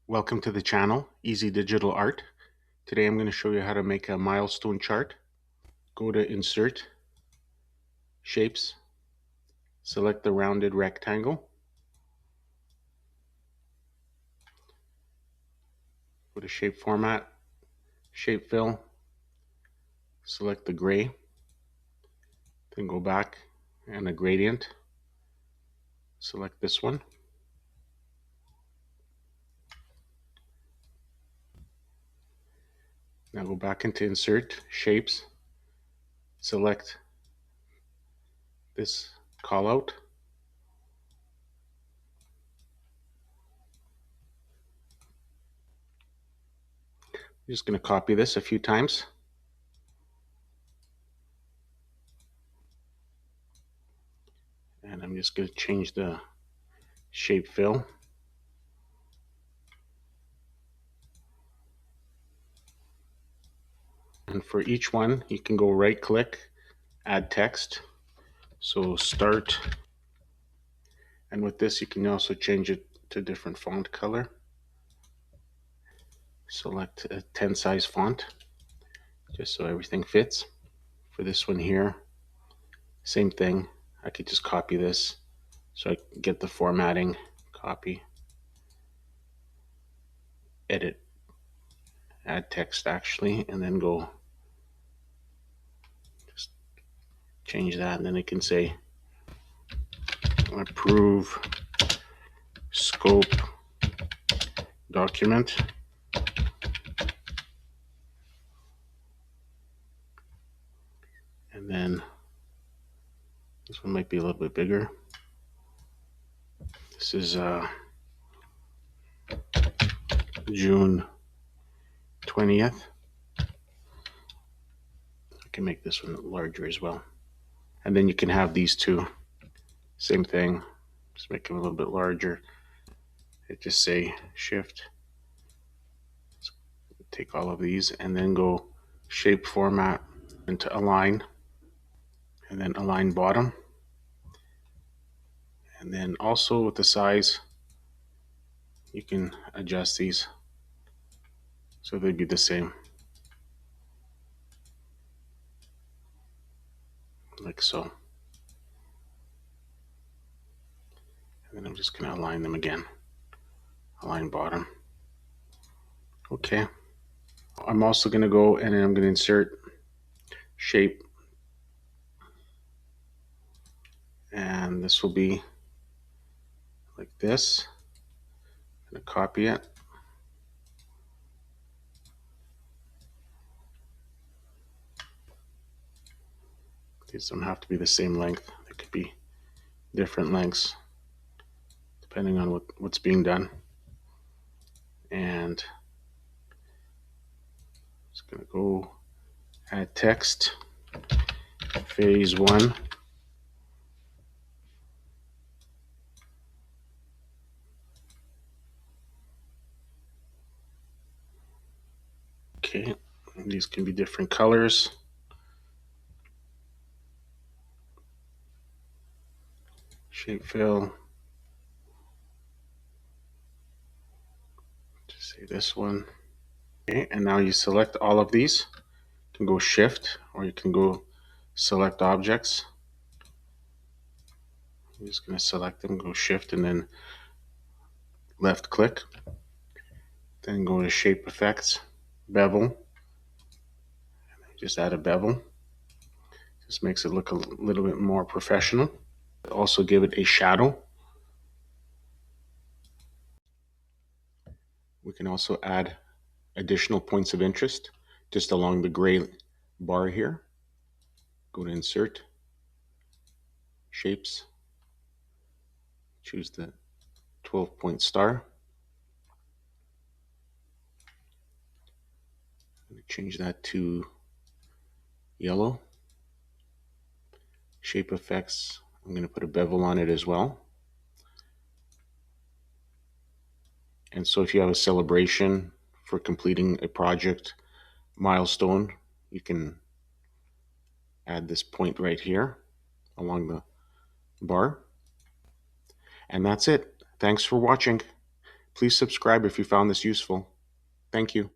Welcome to the channel, Easy Digital Art. Today I'm going to show you how to make a milestone chart. Go to Insert, Shapes, select the rounded rectangle. Go to Shape Format, Shape Fill, select the gray, then go back and a gradient. Select this one. Now go back into Insert, Shapes, select this callout. I'm just going to copy this a few times. And I'm just going to change the shape fill. And for each one, you can go right click, add text. So start. And with this, you can also change it to different font color. Select a 10 size font, just so everything fits. For this one here, same thing. I could just copy this. So I get the formatting, copy, edit, add text actually, and then go just change that. And then it can say approve scope document. And then this one might be a little bit bigger. This is June 20th. I can make this one larger as well. And then you can have these two. Same thing. Just make them a little bit larger. Just say shift. Take all of these and then go shape format into align. And then align bottom. And then also with the size, you can adjust these so they'd be the same. Like so. And then I'm just going to align them again. Align bottom. Okay. I'm also going to go and I'm going to insert shape. And this will be like this. I'm going to copy it. These don't have to be the same length. They could be different lengths depending on what's being done. And just going to go add text, phase 1. Okay, and these can be different colors. Shape fill. Just say this one. Okay, and now you select all of these. You can go shift or you can go select objects. I'm just going to select them, go shift and then left click. Then go to shape effects, bevel. And just add a bevel. Just makes it look a little bit more professional. Also give it a shadow. We can also add additional points of interest just along the gray bar here. Go to insert, shapes, choose the 12-point star. Change that to yellow. Shape effects, I'm going to put a bevel on it as well. And so if you have a celebration for completing a project milestone, you can add this point right here along the bar. And that's it. Thanks for watching. Please subscribe if you found this useful. Thank you.